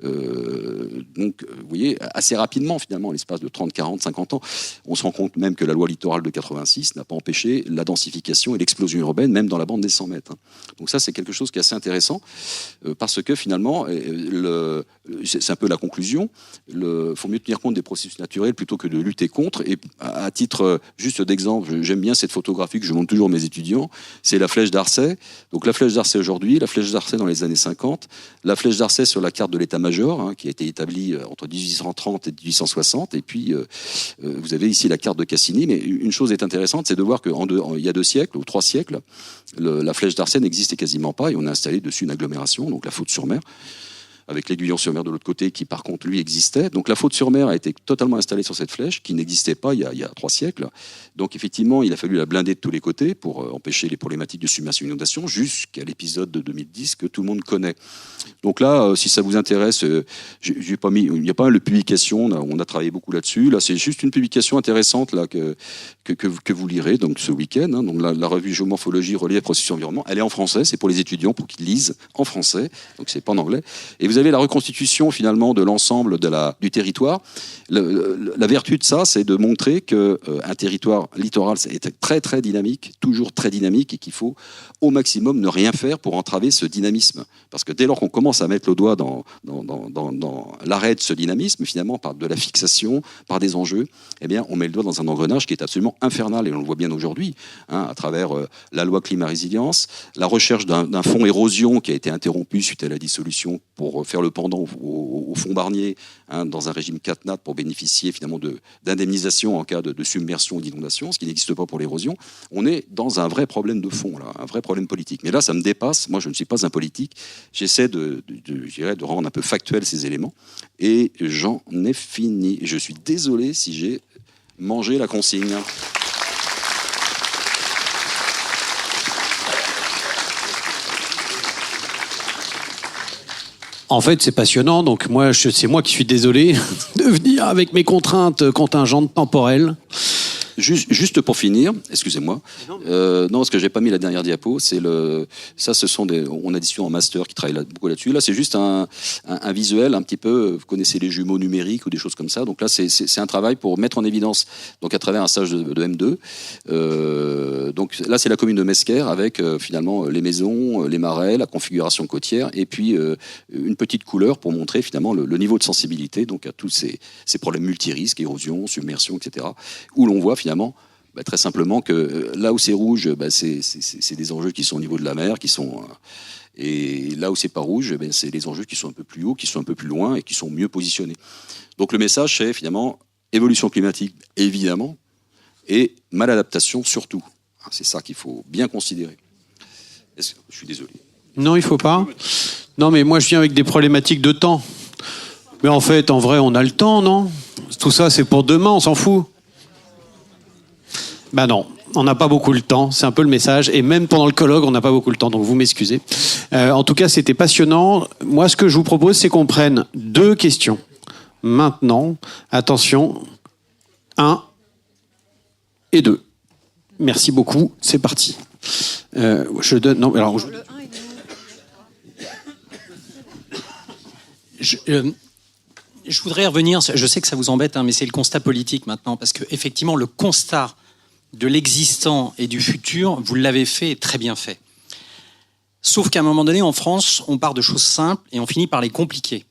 vous voyez, assez rapidement finalement, l'espace de 30, 40, 50 ans. On se rend compte même que la loi littorale de 86 n'a pas empêché la densification et l'explosion urbaine, même dans la bande des 100 mètres. Donc ça, c'est quelque chose qui est assez intéressant, parce que finalement, c'est un peu la conclusion, il faut mieux tenir compte des processus naturels plutôt que de lutter contre. Et à titre juste d'exemple, j'aime bien cette photographie que je montre toujours à mes étudiants, c'est la flèche d'Arcet. Donc la flèche d'Arcet aujourd'hui, la flèche d'Arcet dans les années 50, la flèche d'Arcet sur la carte de l'état-major, qui a été établie entre 1830 et 1860, et puis vous avez ici la carte de Cassini. Mais une chose est intéressante, c'est de voir qu'il y a 2 siècles ou 3 siècles, la flèche d'Arcet n'existait quasiment pas, et on a installé dessus une agglomération, donc la Faute-sur-Mer, avec l'Aiguillon-sur-Mer de l'autre côté, qui par contre lui existait. Donc la Faute-sur-Mer a été totalement installée sur cette flèche, qui n'existait pas il y a 3 siècles. Donc effectivement, il a fallu la blinder de tous les côtés pour empêcher les problématiques de submersion et inondation, jusqu'à l'épisode de 2010 que tout le monde connaît. Donc là, si ça vous intéresse, j'ai pas mis, il n'y a pas mal de publications, on a travaillé beaucoup là-dessus. Là, c'est juste une publication intéressante là, que vous lirez donc, ce week-end. Donc la revue Géomorphologie, relief, processus environnement, elle est en français, c'est pour les étudiants, pour qu'ils lisent en français, donc c'est pas en anglais. Et vous avez la reconstitution finalement de l'ensemble du territoire. La vertu de ça, c'est de montrer qu'un territoire littoral est très très dynamique, toujours très dynamique, et qu'il faut au maximum ne rien faire pour entraver ce dynamisme. Parce que dès lors qu'on commence à mettre le doigt dans l'arrêt de ce dynamisme, finalement, par de la fixation, par des enjeux, eh bien, on met le doigt dans un engrenage qui est absolument infernal, et on le voit bien aujourd'hui, à travers la loi climat-résilience, la recherche d'un fonds érosion qui a été interrompu suite à la dissolution pour faire le pendant au fonds Barnier, dans un régime CatNat pour bénéficier finalement d'indemnisation en cas de submersion ou d'inondation, ce qui n'existe pas pour l'érosion. On est dans un vrai problème de fond, là, un vrai problème politique. Mais là, ça me dépasse. Moi, je ne suis pas un politique. J'essaie de rendre un peu factuel ces éléments. Et j'en ai fini. Je suis désolé si j'ai mangé la consigne. En fait, c'est passionnant. Donc c'est moi qui suis désolé de venir avec mes contraintes contingentes temporelles. Juste pour finir, excusez-moi. Non, parce que j'ai pas mis la dernière diapo. Ça, ce sont on a des étudiants en master qui travaillent beaucoup là-dessus. Là, c'est juste un visuel un petit peu. Vous connaissez les jumeaux numériques ou des choses comme ça. Donc là, c'est un travail pour mettre en évidence, donc à travers un stage de M2. Donc là, c'est la commune de Mesquer avec finalement les maisons, les marais, la configuration côtière, et puis une petite couleur pour montrer finalement le niveau de sensibilité donc à tous ces problèmes multirisques, érosion, submersion, etc. Où l'on voit finalement, très simplement que là où c'est rouge, c'est des enjeux qui sont au niveau de la mer, et là où c'est pas rouge, c'est des enjeux qui sont un peu plus hauts, qui sont un peu plus loin et qui sont mieux positionnés. Donc le message, c'est finalement évolution climatique, évidemment, et maladaptation surtout. C'est ça qu'il faut bien considérer. Je suis désolé. Non, il faut pas. Non, mais moi je viens avec des problématiques de temps. Mais en fait, en vrai, on a le temps, non ? Tout ça, c'est pour demain, on s'en fout. Ben non, on n'a pas beaucoup le temps, c'est un peu le message. Et même pendant le colloque, on n'a pas beaucoup le temps, donc vous m'excusez. En tout cas, c'était passionnant. Moi, ce que je vous propose, c'est qu'on prenne 2 questions. Maintenant, attention, 1 et 2. Merci beaucoup, c'est parti. Je donne... Non, alors... Je voudrais revenir, je sais que ça vous embête, mais c'est le constat politique maintenant, parce qu'effectivement, le constat de l'existant et du futur, vous l'avez fait et très bien fait. Sauf qu'à un moment donné, en France, on part de choses simples et on finit par les compliquer.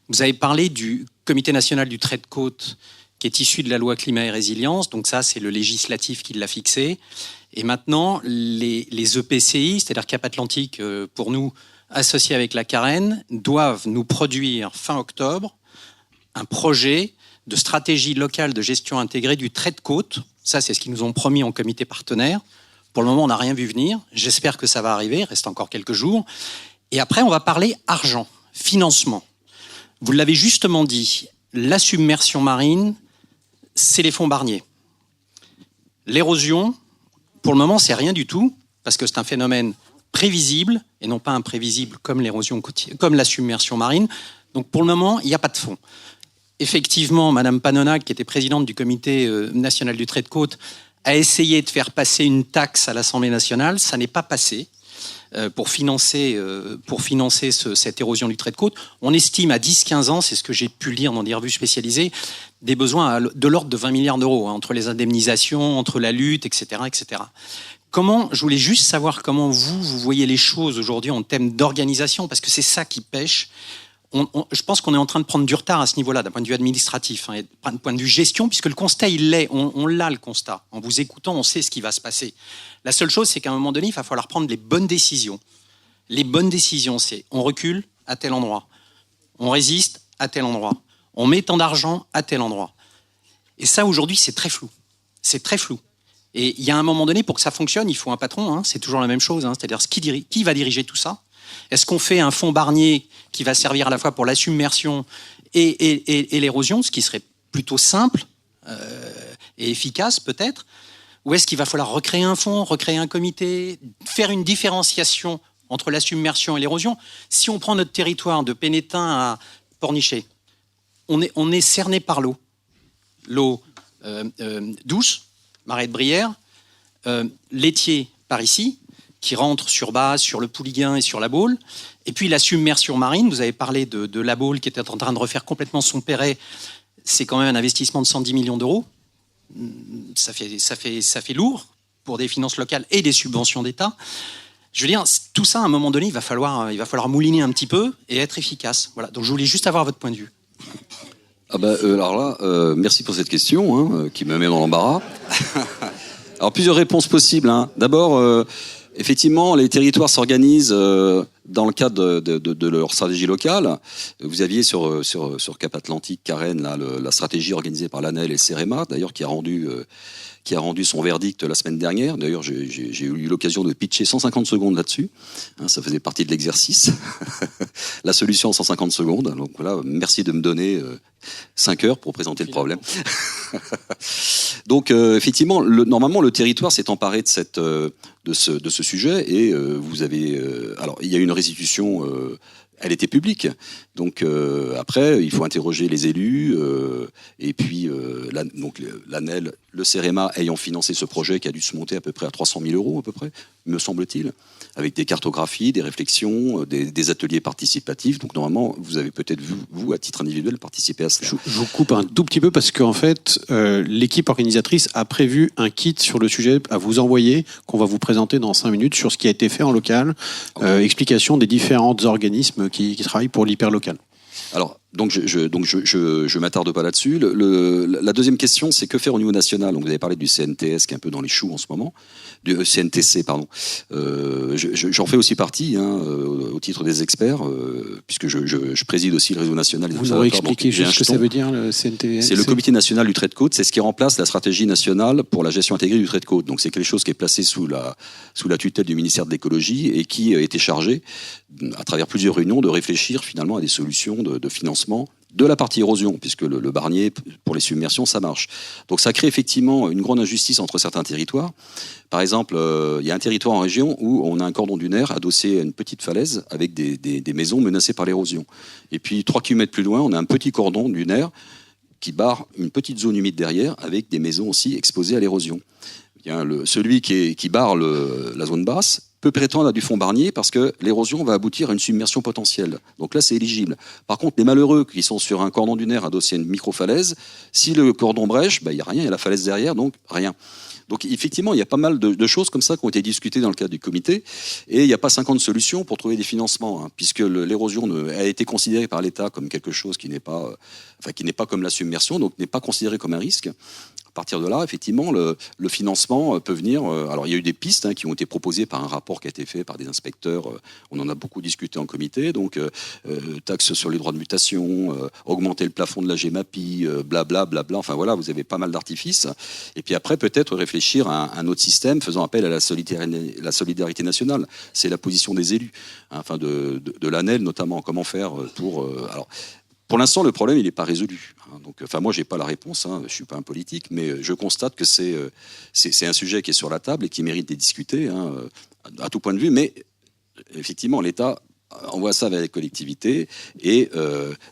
Vous avez parlé du Comité national du trait de côte qui est issu de la loi climat et résilience, donc ça, c'est le législatif qui l'a fixé. Et maintenant, les EPCI, c'est-à-dire Cap Atlantique, pour nous, associés avec la Carène, doivent nous produire fin octobre un projet de stratégie locale de gestion intégrée du trait de côte. Ça, c'est ce qu'ils nous ont promis en comité partenaire. Pour le moment, on n'a rien vu venir. J'espère que ça va arriver. Il reste encore quelques jours. Et après, on va parler argent, financement. Vous l'avez justement dit, la submersion marine, c'est les fonds Barnier. L'érosion, pour le moment, c'est rien du tout, parce que c'est un phénomène prévisible, et non pas imprévisible comme l'érosion côtière, comme la submersion marine. Donc pour le moment, il n'y a pas de fonds. Effectivement, Madame Panonac, qui était présidente du comité national du trait de côte, a essayé de faire passer une taxe à l'Assemblée nationale. Ça n'est pas passé pour financer cette érosion du trait de côte. On estime à 10-15 ans, c'est ce que j'ai pu lire dans des revues spécialisées, des besoins de l'ordre de 20 milliards d'euros, entre les indemnisations, entre la lutte, etc., etc. Je voulais juste savoir comment vous voyez les choses aujourd'hui en termes d'organisation, parce que c'est ça qui pêche. Je pense qu'on est en train de prendre du retard à ce niveau-là, d'un point de vue administratif, et d'un point de vue gestion, puisque le constat, il l'est. On l'a, le constat. En vous écoutant, on sait ce qui va se passer. La seule chose, c'est qu'à un moment donné, il va falloir prendre les bonnes décisions. Les bonnes décisions, c'est on recule à tel endroit, on résiste à tel endroit, on met tant d'argent à tel endroit. Et ça, aujourd'hui, c'est très flou. C'est très flou. Et il y a un moment donné, pour que ça fonctionne, il faut un patron. C'est toujours la même chose. C'est-à-dire, qui va diriger tout ça ? Est-ce qu'on fait un fonds Barnier qui va servir à la fois pour la submersion et l'érosion, ce qui serait plutôt simple et efficace peut-être ? Ou est-ce qu'il va falloir recréer un fonds, recréer un comité, faire une différenciation entre la submersion et l'érosion ? Si on prend notre territoire de Pénétin à Pornichet, on est cerné par l'eau. L'eau douce, Marais de Brière, laitier par ici, qui rentrent sur base, sur le Pouliguen et sur la Baule. Et puis la submersion marine, vous avez parlé de la Baule qui était en train de refaire complètement son Perret. C'est quand même un investissement de 110 millions d'euros. Ça fait lourd pour des finances locales et des subventions d'État. Je veux dire, tout ça, à un moment donné, il va falloir mouliner un petit peu et être efficace. Voilà. Donc je voulais juste avoir votre point de vue. Alors là, merci pour cette question qui me met dans l'embarras. Alors plusieurs réponses possibles. D'abord, effectivement, les territoires s'organisent dans le cadre de leur stratégie locale. Vous aviez sur Cap Atlantique, Carène, là, la stratégie organisée par l'ANEL et le CEREMA, d'ailleurs, qui a rendu son verdict la semaine dernière. D'ailleurs, j'ai eu l'occasion de pitcher 150 secondes là-dessus. Ça faisait partie de l'exercice. La solution en 150 secondes. Donc voilà, merci de me donner 5 heures pour présenter le problème. Donc effectivement, normalement, le territoire s'est emparé de ce sujet et vous avez... alors, il y a une restitution... elle était publique. Donc après, il faut interroger les élus. Et puis, donc l'ANEL, le CEREMA ayant financé ce projet qui a dû se monter à peu près à 300 000 euros, à peu près, me semble-t-il, avec des cartographies, des réflexions, des ateliers participatifs. Donc normalement, vous avez peut-être, vous, à titre individuel, participé à cela. Je vous coupe un tout petit peu parce qu'en fait, l'équipe organisatrice a prévu un kit sur le sujet à vous envoyer, qu'on va vous présenter dans 5 minutes, sur ce qui a été fait en local. Explication des différents organismes qui travaillent pour l'hyperlocal. Alors, je m'attarde pas là-dessus. La deuxième question, c'est que faire au niveau national. Donc, vous avez parlé du CNTS qui est un peu dans les choux en ce moment, du CNTC, pardon. J'en fais aussi partie, au titre des experts, puisque je préside aussi le réseau national des Vous aurez expliqué juste ce que ça veut dire, le CNTS. C'est le Comité national du trait de côte. C'est ce qui remplace la stratégie nationale pour la gestion intégrée du trait de côte. Donc, c'est quelque chose qui est placé sous la tutelle du ministère de l'écologie et qui a été chargé, à travers plusieurs réunions, de réfléchir finalement à des solutions de financement de la partie érosion, puisque le Barnier, pour les submersions, ça marche. Donc ça crée effectivement une grande injustice entre certains territoires. Par exemple, il y a un territoire en région où on a un cordon dunaire adossé à une petite falaise avec des maisons menacées par l'érosion. Et puis 3 km plus loin, on a un petit cordon dunaire qui barre une petite zone humide derrière avec des maisons aussi exposées à l'érosion. Celui qui barre la zone basse peut prétendre à du fonds Barnier parce que l'érosion va aboutir à une submersion potentielle. Donc là, c'est éligible. Par contre, les malheureux qui sont sur un cordon dunaire adossé à une micro-falaise, si le cordon brèche, il n'y a rien, il y a la falaise derrière, donc rien. Donc effectivement, il y a pas mal de choses comme ça qui ont été discutées dans le cadre du comité, et il n'y a pas 50 solutions pour trouver des financements, puisque l'érosion a été considérée par l'État comme quelque chose qui n'est pas comme la submersion, donc n'est pas considéré comme un risque. À partir de là, effectivement, le financement peut venir... alors, il y a eu des pistes qui ont été proposées par un rapport qui a été fait par des inspecteurs. On en a beaucoup discuté en comité. Donc, taxe sur les droits de mutation, augmenter le plafond de la GEMAPI, blablabla. Enfin, voilà, vous avez pas mal d'artifices. Et puis après, peut-être réfléchir à un autre système faisant appel à la solidarité nationale. C'est la position des élus, de l'ANEL notamment. Comment faire pour... Pour l'instant, le problème, il n'est pas résolu. Donc, moi, j'ai pas la réponse. Je suis pas un politique, mais je constate que c'est un sujet qui est sur la table et qui mérite d'être discuté à tout point de vue. Mais effectivement, l'État envoie ça vers les collectivités et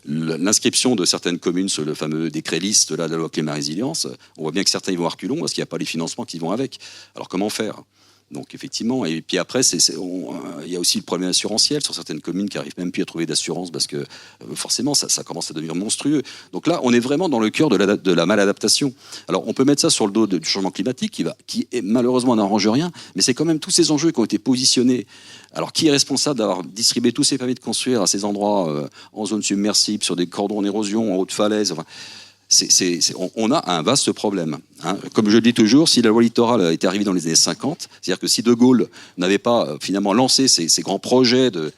l'inscription de certaines communes sur le fameux décret liste de la loi climat résilience, on voit bien que certains y vont à reculons parce qu'il n'y a pas les financements qui vont avec. Alors, comment faire ? Donc effectivement, et puis après, il y a aussi le problème assurantiel sur certaines communes qui n'arrivent même plus à trouver d'assurance parce que forcément, ça commence à devenir monstrueux. Donc là, on est vraiment dans le cœur de la maladaptation. Alors on peut mettre ça sur le dos du changement climatique qui malheureusement n'arrange rien, mais c'est quand même tous ces enjeux qui ont été positionnés. Alors qui est responsable d'avoir distribué tous ces permis de construire à ces endroits en zone submersible, sur des cordons en érosion, en haute falaise, on a un vaste problème. Comme je le dis toujours, si la loi littorale était arrivée dans les années 50, c'est-à-dire que si De Gaulle n'avait pas finalement lancé ces grands projets de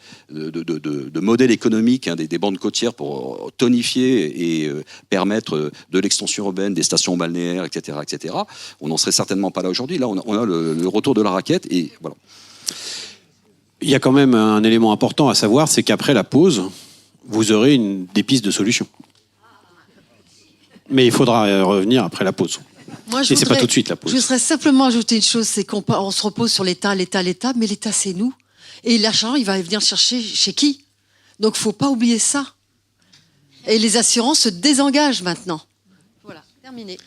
modèle économique des bandes côtières pour tonifier et permettre de l'extension urbaine, des stations balnéaires, etc., on n'en serait certainement pas là aujourd'hui. Là, on a le retour de la raquette et voilà. Il y a quand même un élément important à savoir, c'est qu'après la pause, vous aurez des pistes de solutions. Mais il faudra revenir après la pause. Et c'est pas tout de suite la pause. Je voudrais simplement ajouter une chose, c'est qu'on se repose sur l'État, mais l'État c'est nous. Et l'argent, il va venir chercher chez qui ? Donc faut pas oublier ça. Et les assurances se désengagent maintenant. Voilà, terminé.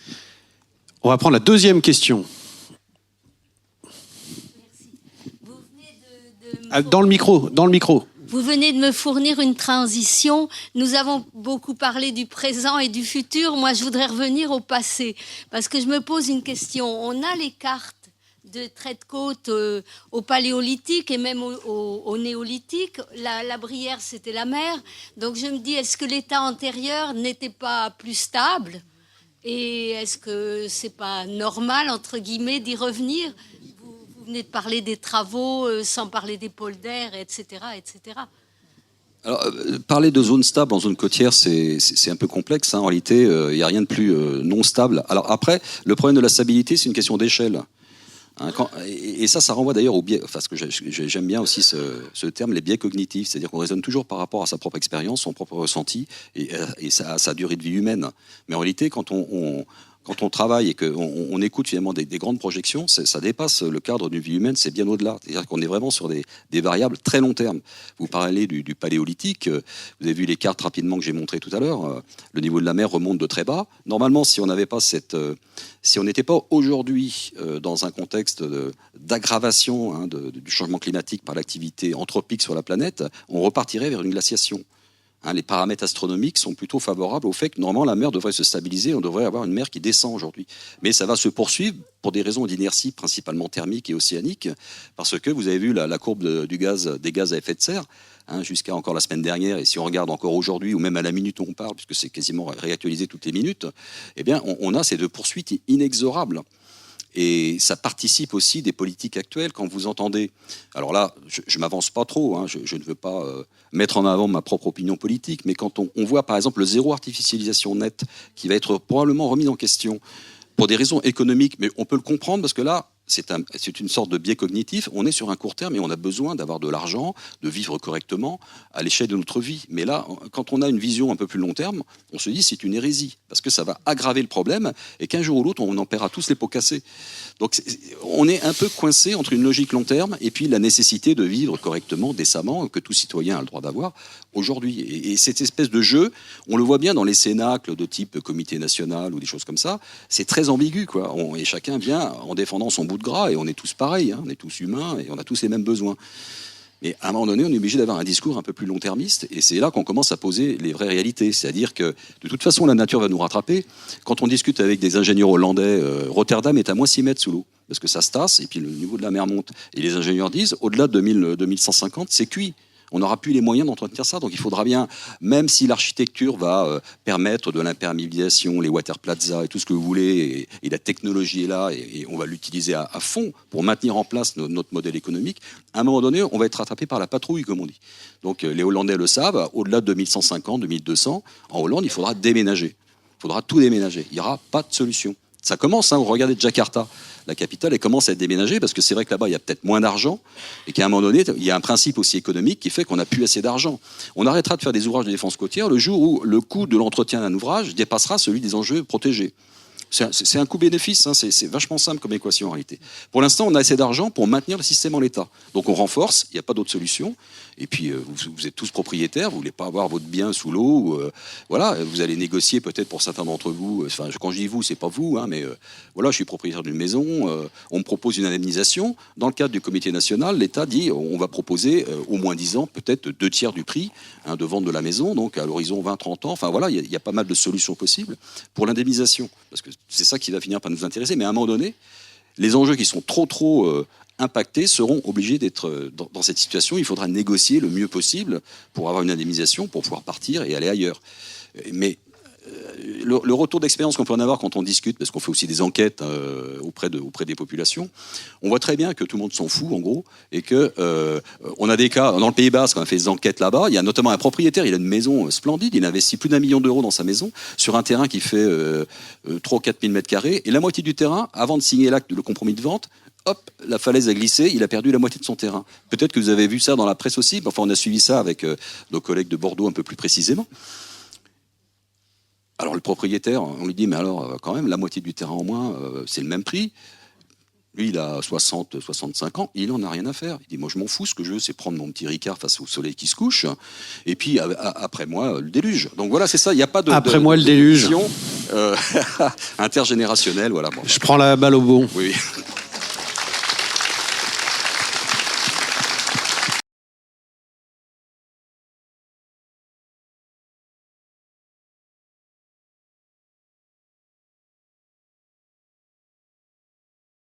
On va prendre la deuxième question. Vous venez Dans le micro, dans le micro. Vous venez de me fournir une transition. Nous avons beaucoup parlé du présent et du futur. Moi, je voudrais revenir au passé. Parce que je me pose une question. On a les cartes de trait de côte au paléolithique et même au néolithique. La Brière, c'était la mer. Donc je me dis, est-ce que l'état antérieur n'était pas plus stable ? Et est-ce que c'est pas normal, entre guillemets, d'y revenir ? Vous venez de parler des travaux, sans parler des polders, etc., etc. Alors, parler de zone stable en zone côtière, c'est un peu complexe. En réalité, il n'y a rien de plus non stable. Alors après, le problème de la stabilité, c'est une question d'échelle. Et ça renvoie d'ailleurs au biais, parce que j'aime bien aussi ce terme, les biais cognitifs, c'est-à-dire qu'on raisonne toujours par rapport à sa propre expérience, son propre ressenti et sa durée de vie humaine. Mais en réalité, quand on travaille et qu'on écoute finalement des grandes projections, ça dépasse le cadre d'une vie humaine, c'est bien au-delà. C'est-à-dire qu'on est vraiment sur des variables très long terme. Vous parlez du paléolithique, vous avez vu les cartes rapidement que j'ai montrées tout à l'heure, le niveau de la mer remonte de très bas. Normalement, si on n'avait pas si on n'était pas aujourd'hui dans un contexte d'aggravation du changement climatique par l'activité anthropique sur la planète, on repartirait vers une glaciation. Les paramètres astronomiques sont plutôt favorables au fait que normalement la mer devrait se stabiliser, on devrait avoir une mer qui descend aujourd'hui. Mais ça va se poursuivre pour des raisons d'inertie principalement thermique et océanique, parce que vous avez vu la courbe des gaz à effet de serre, jusqu'à encore la semaine dernière, et si on regarde encore aujourd'hui, ou même à la minute où on parle, puisque c'est quasiment réactualisé toutes les minutes, eh bien on a ces deux poursuites inexorables. Et ça participe aussi des politiques actuelles quand vous entendez. Alors là, je m'avance pas trop, je ne veux pas mettre en avant ma propre opinion politique, mais quand on voit par exemple le zéro artificialisation nette qui va être probablement remis en question pour des raisons économiques, mais on peut le comprendre parce que là, c'est une sorte de biais cognitif. On est sur un court terme et on a besoin d'avoir de l'argent, de vivre correctement à l'échelle de notre vie. Mais là, quand on a une vision un peu plus long terme, on se dit c'est une hérésie parce que ça va aggraver le problème et qu'un jour ou l'autre, on en paiera tous les pots cassés. Donc on est un peu coincé entre une logique long terme et puis la nécessité de vivre correctement, décemment, que tout citoyen a le droit d'avoir aujourd'hui. Et cette espèce de jeu, on le voit bien dans les cénacles de type comité national ou des choses comme ça, c'est très ambigu, quoi. Et chacun vient en défendant son bout de gras et on est tous pareils, on est tous humains et on a tous les mêmes besoins. Mais à un moment donné, on est obligé d'avoir un discours un peu plus long-termiste et c'est là qu'on commence à poser les vraies réalités. C'est-à-dire que de toute façon, la nature va nous rattraper. Quand on discute avec des ingénieurs hollandais, Rotterdam est à moins 6 mètres sous l'eau parce que ça se tasse et puis le niveau de la mer monte. Et les ingénieurs disent, au-delà de 2150, c'est cuit. On n'aura plus les moyens d'entretenir ça. Donc il faudra bien, même si l'architecture va permettre de l'imperméabilisation, les water plaza et tout ce que vous voulez, et la technologie est là, et on va l'utiliser à fond pour maintenir en place notre modèle économique, à un moment donné, on va être rattrapé par la patrouille, comme on dit. Donc les Hollandais le savent, au-delà de 2150, 2200, en Hollande, il faudra déménager. Il faudra tout déménager. Il n'y aura pas de solution. Ça commence, regardez Jakarta, la capitale, elle commence à être déménagée parce que c'est vrai que là-bas, il y a peut-être moins d'argent et qu'à un moment donné, il y a un principe aussi économique qui fait qu'on n'a plus assez d'argent. On arrêtera de faire des ouvrages de défense côtière le jour où le coût de l'entretien d'un ouvrage dépassera celui des enjeux protégés. C'est un coût-bénéfice, c'est vachement simple comme équation en réalité. Pour l'instant, on a assez d'argent pour maintenir le système en l'état. Donc on renforce, il n'y a pas d'autre solution. Et puis vous êtes tous propriétaires, vous ne voulez pas avoir votre bien sous l'eau. Voilà, vous allez négocier peut-être pour certains d'entre vous. Enfin, quand je dis vous, c'est pas vous, mais voilà, je suis propriétaire d'une maison. On me propose une indemnisation. Dans le cadre du comité national, l'État dit on va proposer au moins 10 ans, peut-être 2/3 du prix de vente de la maison, donc à l'horizon 20-30 ans. Enfin voilà, il y a pas mal de solutions possibles pour l'indemnisation. Parce que c'est ça qui va finir par nous intéresser. Mais à un moment donné, les enjeux qui sont trop impactés seront obligés d'être dans cette situation. Il faudra négocier le mieux possible pour avoir une indemnisation, pour pouvoir partir et aller ailleurs. Mais le retour d'expérience qu'on peut en avoir quand on discute, parce qu'on fait aussi des enquêtes auprès des populations, on voit très bien que tout le monde s'en fout, en gros, et que on a des cas, dans le Pays Basque, on a fait des enquêtes là-bas, il y a notamment un propriétaire, il a une maison splendide, il investit plus d'1 million d'euros dans sa maison, sur un terrain qui fait 3 ou 4 000 m², et la moitié du terrain, avant de signer l'acte de compromis de vente, hop, la falaise a glissé, il a perdu la moitié de son terrain. Peut-être que vous avez vu ça dans la presse aussi, enfin on a suivi ça avec nos collègues de Bordeaux un peu plus précisément. Alors le propriétaire, on lui dit, mais alors quand même, la moitié du terrain en moins, c'est le même prix. Lui, il a 60, 65 ans, il n'en a rien à faire. Il dit, moi je m'en fous, ce que je veux, c'est prendre mon petit Ricard face au soleil qui se couche, et puis après moi, le déluge. Donc voilà, c'est ça, il n'y a pas de... Après moi, le déluge. Intergénérationnelle, voilà. Bon, je prends la balle au bon. Oui.